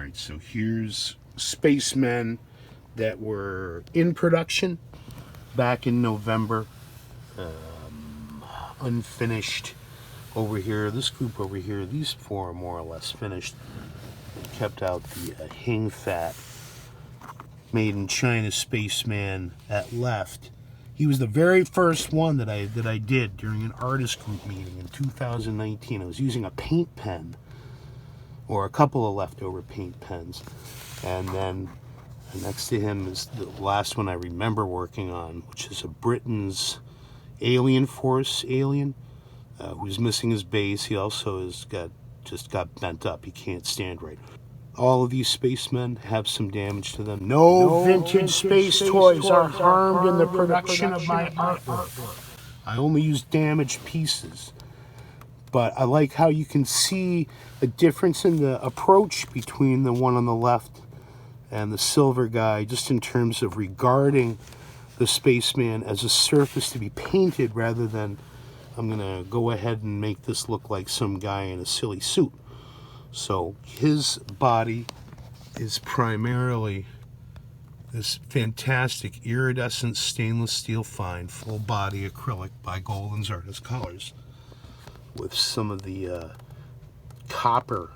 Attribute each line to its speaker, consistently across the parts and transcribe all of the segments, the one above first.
Speaker 1: Alright, so here's Spacemen that were in production back in November. Unfinished over here. This group over here, these four are more or less finished. Kept out the hang fat made in China Spaceman at left. He was the very first one that I did during an artist group meeting in 2019. I was using a paint pen, or a couple of leftover paint pens, and then next to him is the last one I remember working on, which is a Britain's Alien Force alien who's missing his base. He also just got bent up. He can't stand right. All of these spacemen have some damage to them. No vintage space toys are harmed in the production of my artwork. I only use damaged pieces. But I like how you can see a difference in the approach between the one on the left and the silver guy, just in terms of regarding the spaceman as a surface to be painted rather than, I'm going to go ahead and make this look like some guy in a silly suit. So his body is primarily this fantastic iridescent stainless steel fine full body acrylic by Golden's Artist Colors, with some of the copper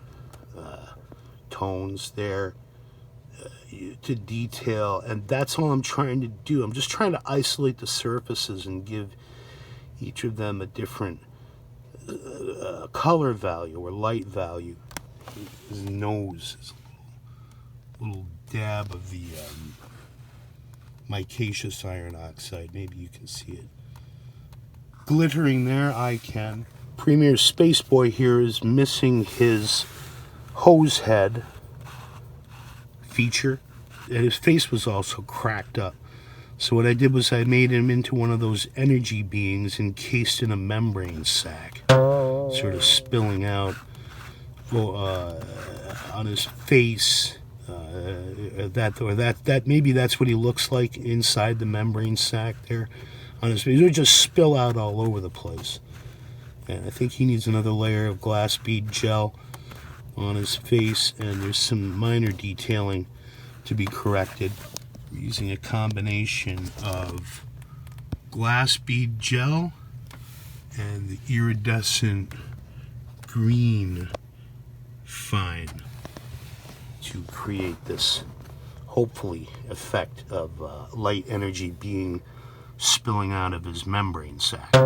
Speaker 1: tones there to detail, and that's all I'm trying to do. I'm just trying to isolate the surfaces and give each of them a different color value or light value. His nose is a little dab of the micaceous iron oxide. Maybe you can see it glittering there. I can. Premier Spaceboy here is missing his hose head feature, and his face was also cracked up. So what I did was I made him into one of those energy beings encased in a membrane sac, sort of spilling out on his face. Maybe that's what he looks like inside the membrane sac there on his face. It would just spill out all over the place. And I think he needs another layer of glass bead gel on his face, and there's some minor detailing to be corrected. We're using a combination of glass bead gel and the iridescent green fine to create this, hopefully, effect of light energy being spilling out of his membrane sac.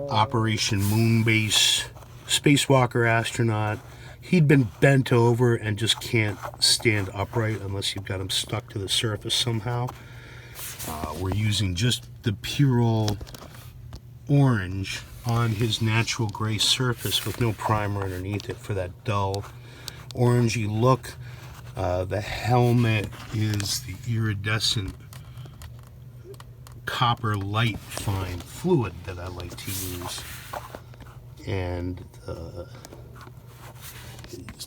Speaker 1: Operation Moonbase Spacewalker Astronaut. He'd been bent over and just can't stand upright unless you've got him stuck to the surface somehow. We're using just the pure orange on his natural gray surface with no primer underneath it for that dull orangey look. The helmet is the iridescent copper light fine fluid that I like to use, and the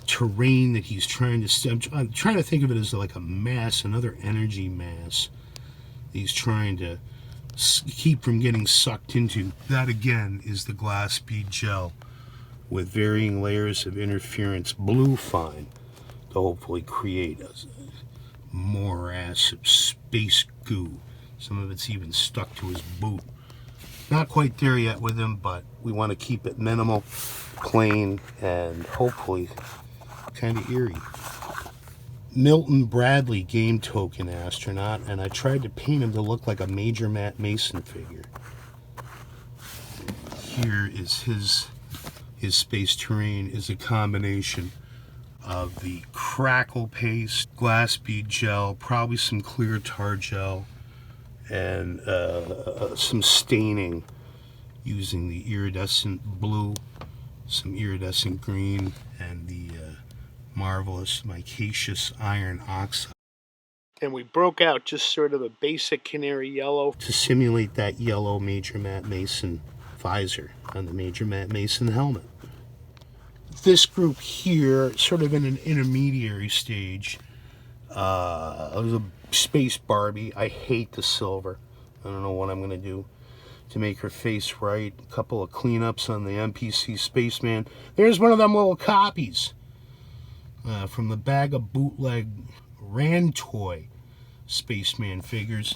Speaker 1: terrain that he's trying to I'm trying to think of it as like a mass, another energy mass he's trying to keep from getting sucked into. That again is the glass bead gel with varying layers of interference blue fine to hopefully create a morass of space goo. Some of it's even stuck to his boot. Not quite there yet with him, but we want to keep it minimal, plain, and hopefully kind of eerie. Milton Bradley game token astronaut, and I tried to paint him to look like a Major Matt Mason figure. Here is his space terrain is a combination of the crackle paste, glass bead gel, probably some clear tar gel, and some staining using the iridescent blue, some iridescent green, and the marvelous micaceous iron oxide. And we broke out just sort of a basic canary yellow to simulate that yellow Major Matt Mason visor on the Major Matt Mason helmet. This group here, sort of in an intermediary stage, was a Space Barbie. I hate the silver. I don't know what I'm going to do to make her face right. A couple of cleanups on the MPC Spaceman. There's one of them little copies from the bag of bootleg Rantoy Spaceman figures.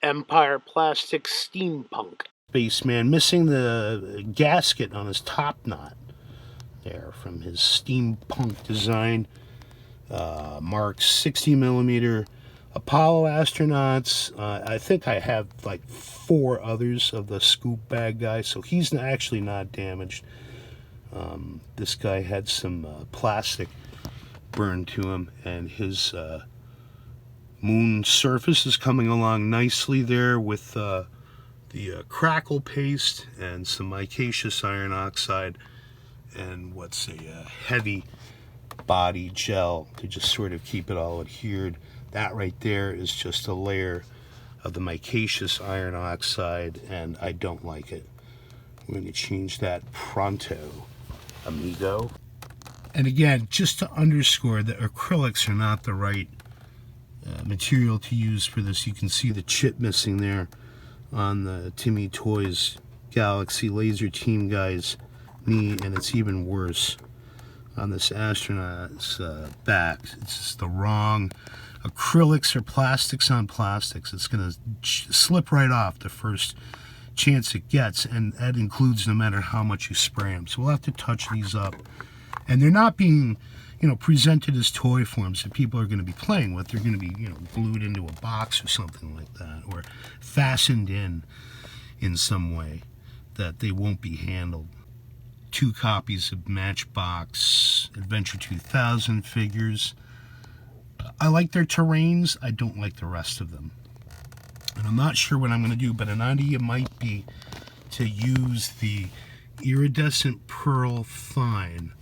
Speaker 1: Empire Plastic Steampunk Spaceman, missing the gasket on his top knot there from his steampunk design. Marx 60mm Apollo astronauts. I think I have like 4 others of the scoop bag guy, so he's actually not damaged. This guy had some plastic burned to him, and his moon surface is coming along nicely there with the crackle paste and some micaceous iron oxide and what's a heavy body gel to just sort of keep it all adhered. That right there is just a layer of the micaceous iron oxide, and I don't like it. We're going to change that pronto, amigo. And again, just to underscore that acrylics are not the right material to use for this. You can see the chip missing there on the Timmy Toys Galaxy Laser Team guy's knee, and it's even worse on this astronaut's back. It's just the wrong acrylics or plastics on plastics. It's going to slip right off the first chance it gets, and that includes no matter how much you spray them. So we'll have to touch these up. And they're not being, presented as toy forms that people are going to be playing with. They're going to be, glued into a box or something like that, or fastened in some way that they won't be handled. 2 copies of Matchbox Adventure 2000 figures. I like their terrains. I don't like the rest of them. And I'm not sure what I'm going to do, but an idea might be to use the iridescent pearl fine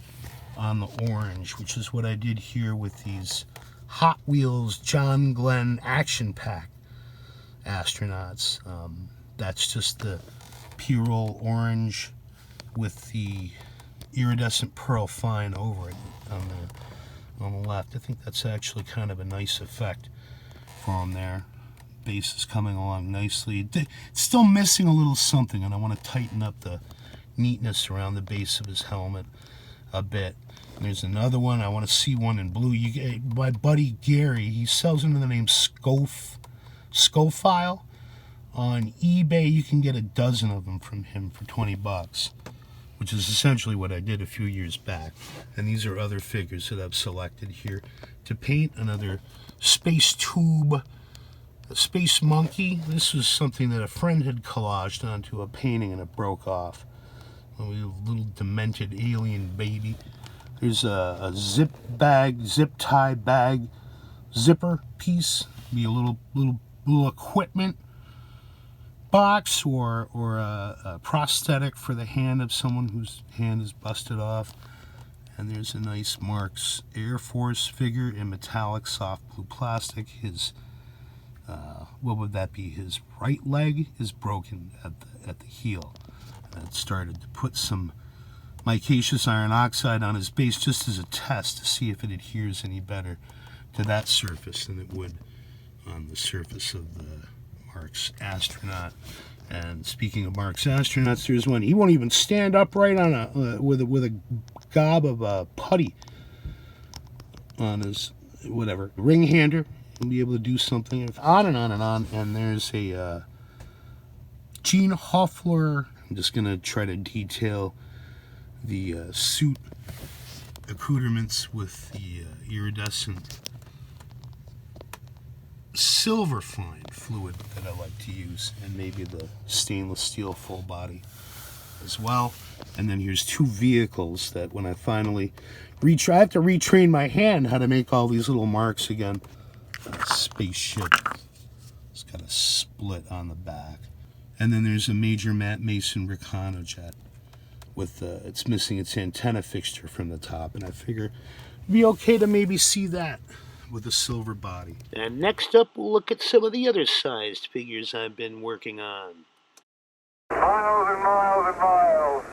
Speaker 1: on the orange, which is what I did here with these Hot Wheels John Glenn Action Pack astronauts. That's just the pure orange with the iridescent pearl fine over it on the left. I think that's actually kind of a nice effect for him there. Base is coming along nicely. It's still missing a little something, and I want to tighten up the neatness around the base of his helmet a bit. And there's another one. I want to see one in blue. My buddy Gary, he sells under the name Scofile. On eBay, you can get a dozen of them from him for $20, which is essentially what I did a few years back. And these are other figures that I've selected here to paint. Another space tube, a space monkey. This was something that a friend had collaged onto a painting, and it broke off. A little demented alien baby. There's a zip tie bag, zipper piece. Be a little equipment box or a prosthetic for the hand of someone whose hand is busted off. And there's a nice Marx Air Force figure in metallic soft blue plastic. His what would that be? His right leg is broken at the heel. And it started to put some micaceous iron oxide on his base just as a test to see if it adheres any better to that surface than it would on the surface of the Marx Astronaut. And speaking of Marx Astronauts, there's one. He won't even stand upright on with a gob of putty on his ring hander. He'll be able to do something. On and on and on. And there's a Gene Hoffler. I'm just going to try to detail the suit accoutrements with the iridescent silver fine fluid that I like to use, and maybe the stainless steel full body as well. And then here's 2 vehicles that when I finally I have to retrain my hand how to make all these little marks again. Spaceship. It's got a split on the back. And then there's a Major Matt Mason Recanojet with it's missing its antenna fixture from the top, and I figure it'd be okay to maybe see that with a silver body. And next up, we'll look at some of the other sized figures I've been working on.
Speaker 2: Miles and miles and miles